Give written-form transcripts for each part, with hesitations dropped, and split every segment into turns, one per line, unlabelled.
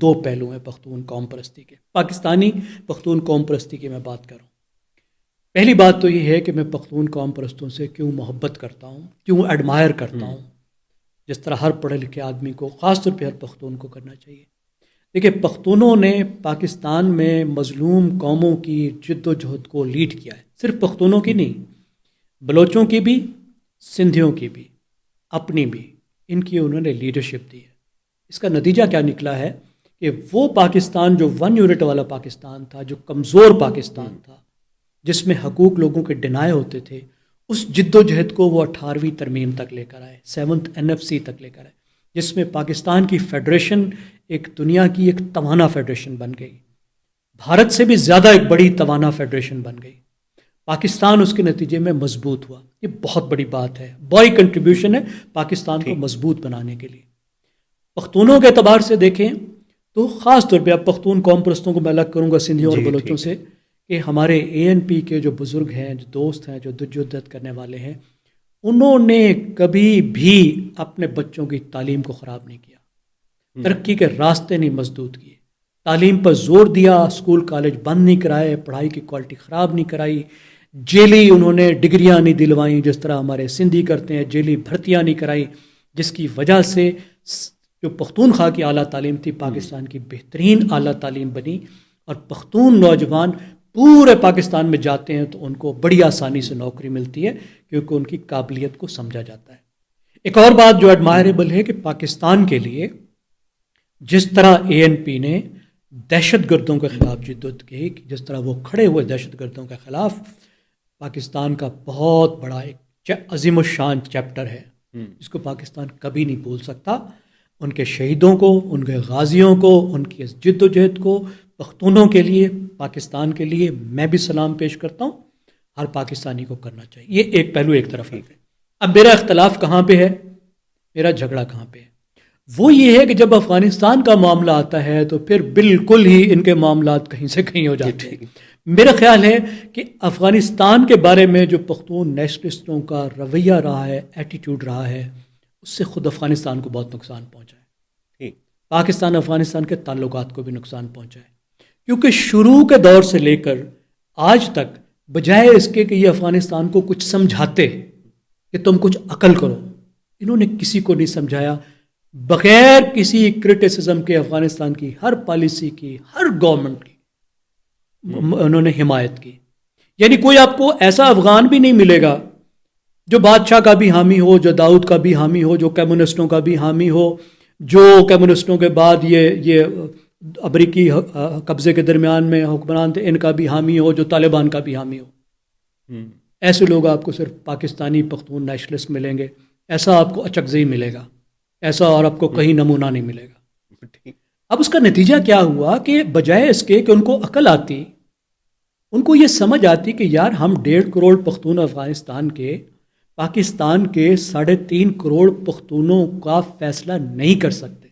دو پہلو ہیں پختون قوم پرستی کے، پاکستانی پختون قوم پرستی کی میں بات کر رہا ہوں۔ پہلی بات تو یہ ہے کہ میں پختون قوم پرستوں سے کیوں محبت کرتا ہوں، کیوں ایڈمائر کرتا ہوں، جس طرح ہر پڑھے لکھے آدمی کو، خاص طور پہ ہر پختون کو کرنا چاہیے۔ دیکھیے، پختونوں نے پاکستان میں مظلوم قوموں کی جد و جہد کو لیڈ کیا ہے، صرف پختونوں کی نہیں، بلوچوں کی بھی، سندھیوں کی بھی، اپنی بھی، ان کی انہوں نے لیڈرشپ دی ہے۔ اس کا نتیجہ کیا نکلا ہے کہ وہ پاکستان جو 1 یونٹ والا پاکستان تھا، جو کمزور پاکستان تھا، جس میں حقوق لوگوں کے ڈینائے ہوتے تھے، اس جد و جہد کو وہ 18ویں ترمیم تک لے کر آئے، 7th NFC تک لے کر آئے، جس میں پاکستان کی فیڈریشن ایک دنیا کی ایک توانا فیڈریشن بن گئی، بھارت سے بھی زیادہ ایک بڑی توانا فیڈریشن بن گئی۔ پاکستان اس کے نتیجے میں مضبوط ہوا۔ یہ بہت بڑی بات ہے، بڑی کنٹریبیوشن ہے پاکستان کو مضبوط بنانے کے لیے۔ پختونوں کے اعتبار سے دیکھیں تو خاص طور پہ اب پختون قوم پرستوں کو میں الگ کروں گا سندھیوں اور بلوچوں سے، کہ ہمارے ANP کے جو بزرگ ہیں، جو دوست ہیں، جو جدت کرنے والے ہیں، انہوں نے کبھی بھی اپنے بچوں کی تعلیم کو خراب نہیں کیا، ترقی کے راستے نہیں مسدود کیے، تعلیم پر زور دیا، اسکول کالج بند نہیں کرائے، پڑھائی کی کوالٹی خراب نہیں کرائی، جیلی انہوں نے ڈگریاں نہیں دلوائیں جس طرح ہمارے سندھی کرتے ہیں، جیلی بھرتیاں نہیں کرائی، جس کی وجہ سے جو پختونخوا کی اعلیٰ تعلیم تھی پاکستان کی بہترین اعلیٰ تعلیم بنی، اور پختون نوجوان پورے پاکستان میں جاتے ہیں تو ان کو بڑی آسانی سے نوکری ملتی ہے، کیونکہ ان کی قابلیت کو سمجھا جاتا ہے۔ ایک اور بات جو ایڈمائریبل ہے کہ پاکستان کے لیے جس طرح ANP نے دہشت گردوں کے خلاف جدت کی، جس طرح وہ کھڑے ہوئے دہشت گردوں کے خلاف، پاکستان کا بہت بڑا ایک عظیم الشان چیپٹر ہے جس کو پاکستان کبھی نہیں بھول سکتا۔ ان کے شہیدوں کو، ان کے غازیوں کو، ان کی جد و جہد کو، پختونوں کے لیے، پاکستان کے لیے میں بھی سلام پیش کرتا ہوں، ہر پاکستانی کو کرنا چاہیے۔ یہ ایک پہلو ایک طرف ہے۔ اب میرا اختلاف کہاں پہ ہے، میرا جھگڑا کہاں پہ ہے؟ وہ یہ ہے کہ جب افغانستان کا معاملہ آتا ہے تو پھر بالکل ہی ان کے معاملات کہیں سے کہیں ہو جاتے ہیں۔ میرا خیال ہے کہ افغانستان کے بارے میں جو پختون نیشنلسٹوں کا رویہ رہا ہے، ایٹیٹیوڈ رہا ہے، اس سے خود افغانستان کو بہت نقصان پہنچا ہے، پاکستان افغانستان کے تعلقات کو بھی نقصان پہنچا ہے، کیونکہ شروع کے دور سے لے کر آج تک بجائے اس کے کہ یہ افغانستان کو کچھ سمجھاتے کہ تم کچھ عقل کرو، انہوں نے کسی کو نہیں سمجھایا، بغیر کسی کرٹیسزم کے افغانستان کی ہر پالیسی کی، ہر گورنمنٹ کی انہوں نے حمایت کی۔ یعنی کوئی آپ کو ایسا افغان بھی نہیں ملے گا جو بادشاہ کا بھی حامی ہو، جو داؤد کا بھی حامی ہو، جو کمیونسٹوں کا بھی حامی ہو، جو کمیونسٹوں کے بعد یہ امریکی قبضے کے درمیان میں حکمران تھے ان کا بھی حامی ہو، جو طالبان کا بھی حامی ہو۔ ایسے لوگ آپ کو صرف پاکستانی پختون نیشنلسٹ ملیں گے، ایسا آپ کو اچکزئی ملے گا، ایسا اور آپ کو کہیں نمونہ نہیں ملے گا۔ اب اس کا نتیجہ کیا ہوا کہ بجائے اس کے کہ ان کو عقل آتی، ان کو یہ سمجھ آتی کہ یار ہم 1.5 کروڑ پختون افغانستان کے، پاکستان کے 3.5 کروڑ پختونوں کا فیصلہ نہیں کر سکتے۔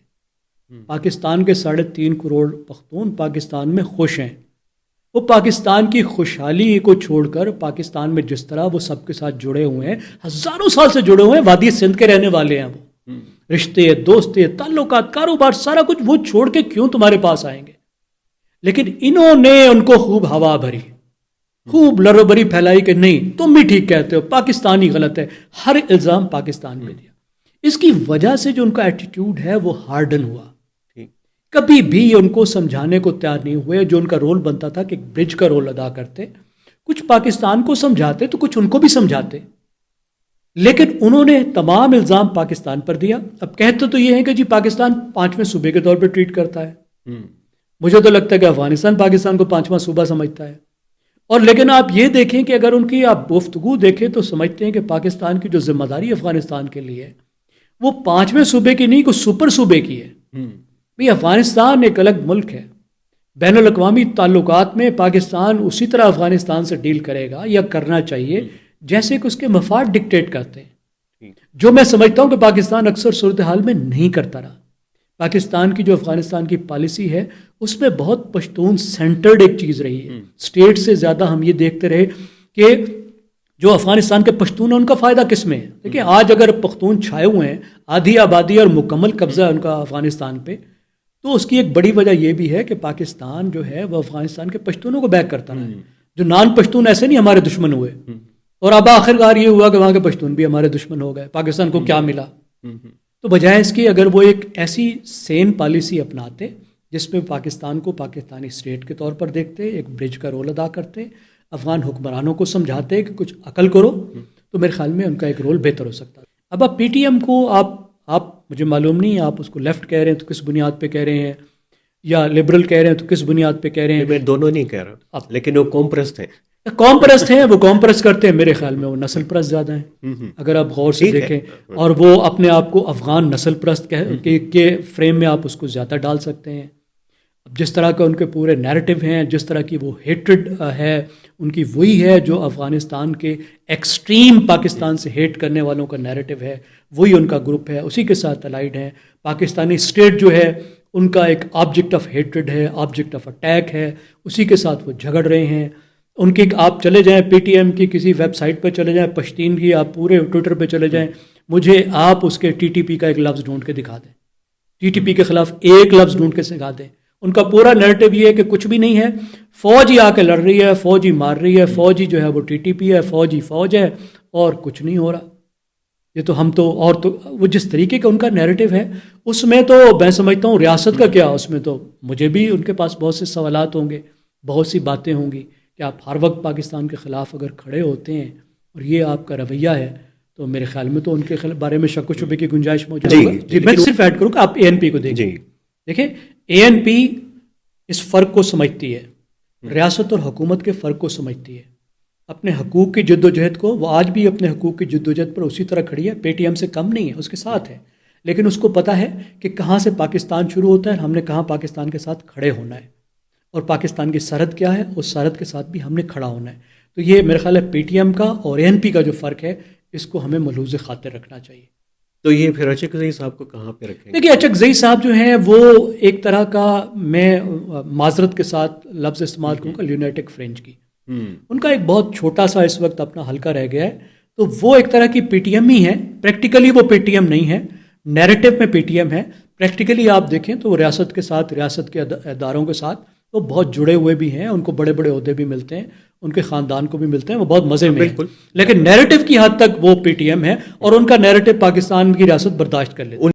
پاکستان کے 3.5 کروڑ پختون پاکستان میں خوش ہیں، وہ پاکستان کی خوشحالی کو چھوڑ کر پاکستان میں جس طرح وہ سب کے ساتھ جڑے ہوئے ہیں، ہزاروں سال سے جڑے ہوئے ہیں، وادی سندھ کے رہنے والے ہیں، وہ رشتے، دوستے، تعلقات، کاروبار، سارا کچھ وہ چھوڑ کے کیوں تمہارے پاس آئیں گے؟ لیکن انہوں نے ان کو خوب ہوا بھری، خوب لرو بری پھیلائی کہ نہیں تم بھی ٹھیک کہتے ہو، پاکستانی غلط ہے، ہر الزام پاکستان پہ دیا۔ اس کی وجہ سے جو ان کا ایٹیٹیوڈ ہے وہ ہارڈن ہوا، کبھی بھی ان کو سمجھانے کو تیار نہیں ہوئے۔ جو ان کا رول بنتا تھا کہ برج کا رول ادا کرتے، کچھ پاکستان کو سمجھاتے تو کچھ ان کو بھی سمجھاتے، لیکن انہوں نے تمام الزام پاکستان پر دیا۔ اب کہتے تو یہ ہے کہ جی پاکستان 5ویں صوبے کے طور پہ ٹریٹ کرتا ہے، مجھے تو لگتا ہے کہ افغانستان پاکستان کو 5واں صوبہ سمجھتا ہے۔ اور لیکن آپ یہ دیکھیں کہ اگر ان کی آپ گفتگو دیکھیں تو سمجھتے ہیں کہ پاکستان کی جو ذمہ داری افغانستان کے لیے وہ 5ویں صوبے کی نہیں، کوئی سپر صوبے کی ہے۔ بھئی افغانستان ایک الگ ملک ہے، بین الاقوامی تعلقات میں پاکستان اسی طرح افغانستان سے ڈیل کرے گا یا کرنا چاہیے جیسے کہ اس کے مفاد ڈکٹیٹ کرتے ہیں، جو میں سمجھتا ہوں کہ پاکستان اکثر صورتحال میں نہیں کرتا رہا۔ پاکستان کی جو افغانستان کی پالیسی ہے اس میں بہت پشتون سینٹرڈ ایک چیز رہی ہے، اسٹیٹ سے زیادہ ہم یہ دیکھتے رہے کہ جو افغانستان کے پشتون ہیں ان کا فائدہ کس میں ہے۔ دیکھیں آج اگر پختون چھائے ہوئے ہیں، آدھی آبادی اور مکمل قبضہ ان کا افغانستان پہ، تو اس کی ایک بڑی وجہ یہ بھی ہے کہ پاکستان جو ہے وہ افغانستان کے پشتونوں کو بیک کرتا رہا ہے. جو نان پشتون ایسے نہیں ہمارے دشمن ہوئے، اور اب آخرکار یہ ہوا کہ وہاں کے پشتون بھی ہمارے دشمن ہو گئے. پاکستان کو کیا ملا؟ تو بجائے اس کی اگر وہ ایک ایسی سین پالیسی اپناتے جس میں پاکستان کو پاکستانی اسٹیٹ کے طور پر دیکھتے، ایک برج کا رول ادا کرتے، افغان حکمرانوں کو سمجھاتے کہ کچھ عقل کرو، تو میرے خیال میں ان کا ایک رول بہتر ہو سکتا ہے. اب آپ پی ٹی ایم کو آپ مجھے معلوم نہیں آپ اس کو لیفٹ کہہ رہے ہیں تو کس بنیاد پہ کہہ رہے ہیں، یا لبرل کہہ رہے ہیں تو کس بنیاد پہ کہہ رہے ہیں؟
میں دونوں نہیں کہہ رہا، لیکن وہ قوم پرست ہیں.
قوم پرست ہیں، وہ قوم پرست کرتے ہیں. میرے خیال میں وہ نسل پرست زیادہ ہیں اگر آپ غور سے دیکھیں، اور وہ اپنے آپ کو افغان نسل پرست کے فریم میں آپ اس کو زیادہ ڈال سکتے ہیں. اب جس طرح کا ان کے پورے نیریٹو ہیں، جس طرح کی وہ ہیٹرڈ ہے ان کی، وہی ہے جو افغانستان کے ایکسٹریم پاکستان سے ہیٹ کرنے والوں کا نیریٹو ہے، وہی ان کا گروپ ہے، اسی کے ساتھ الائڈ ہیں. پاکستانی اسٹیٹ جو ہے ان کا ایک آبجیکٹ آف ہیٹرڈ ہے، آبجیکٹ آف اٹیک ہے، اسی کے ساتھ وہ جھگڑ رہے ہیں. ان کی آپ چلے جائیں پی ٹی ایم کی کسی ویب سائٹ پہ چلے جائیں، پشتین کی آپ پورے ٹویٹر پہ چلے جائیں، مجھے آپ اس کے ٹی ٹی پی کا ایک لفظ ڈھونڈ کے دکھا دیں، ٹی ٹی پی کے خلاف ایک لفظ ڈھونڈ کے سکھا دیں. ان کا پورا نیریٹو یہ ہے کہ کچھ بھی نہیں ہے، فوج ہی آ کے لڑ رہی ہے، فوج ہی مار رہی ہے، فوج ہی جو ہے وہ ٹی ٹی پی ہے، فوج ہی فوج ہے، اور کچھ نہیں ہو رہا. یہ تو ہم تو، اور تو وہ جس طریقے کا ان کا نیریٹو ہے اس میں تو میں سمجھتا ہوں ریاست کا کیا، اس میں تو مجھے بھی ان کے پاس بہت سے سوالات ہوں گے، بہت سی باتیں ہوں گی کہ آپ ہر وقت پاکستان کے خلاف اگر کھڑے ہوتے ہیں اور یہ آپ کا رویہ ہے، تو میرے خیال میں تو ان کے بارے میں شک و شبے کی گنجائش موجود ہے. جی میں صرف ایڈ کروں کہ آپ اے این پی کو دیکھیں، اے این پی اس فرق کو سمجھتی ہے، ریاست اور حکومت کے فرق کو سمجھتی ہے، اپنے حقوق کی جد و جہد کو، وہ آج بھی اپنے حقوق کی جد و جہد پر اسی طرح کھڑی ہے، پی ٹی ایم سے کم نہیں ہے، اس کے ساتھ ہے. لیکن اس کو پتہ ہے کہ کہاں سے پاکستان شروع ہوتا ہے، ہم نے کہاں پاکستان کے ساتھ کھڑے ہونا ہے، اور پاکستان کی سرحد کیا ہے، اس سرحد کے ساتھ بھی ہم نے کھڑا ہونا ہے. تو یہ میرے خیال ہے پی ٹی ایم کا اور اے این پی کا جو فرق ہے، اس کو ہمیں ملحوظ خاطر رکھنا چاہیے.
تو یہ پھر اچکزئی صاحب کو کہاں پہ رکھیں گے؟
دیکھیے اچکزئی صاحب جو ہیں وہ ایک طرح کا، میں معذرت کے ساتھ لفظ استعمال کروں گا، لیونیٹک فرنج کی، ان کا ایک بہت چھوٹا سا اس وقت اپنا حلقہ رہ گیا ہے. تو وہ ایک طرح کی پی ٹی ایم ہی ہے، پریکٹیکلی وہ پی ٹی ایم نہیں ہے، نیریٹو میں پی ٹی ایم ہے. پریکٹیکلی آپ دیکھیں تو وہ ریاست کے ساتھ، ریاست کے اداروں کے ساتھ وہ بہت جڑے ہوئے بھی ہیں، ان کو بڑے بڑے عہدے بھی ملتے ہیں، ان کے خاندان کو بھی ملتے ہیں، وہ بہت مزے میں ہیں. لیکن نیریٹو کی حد تک وہ پی ٹی ایم ہے، اور ان کا نیریٹو پاکستان کی ریاست برداشت کر لیتی ہے.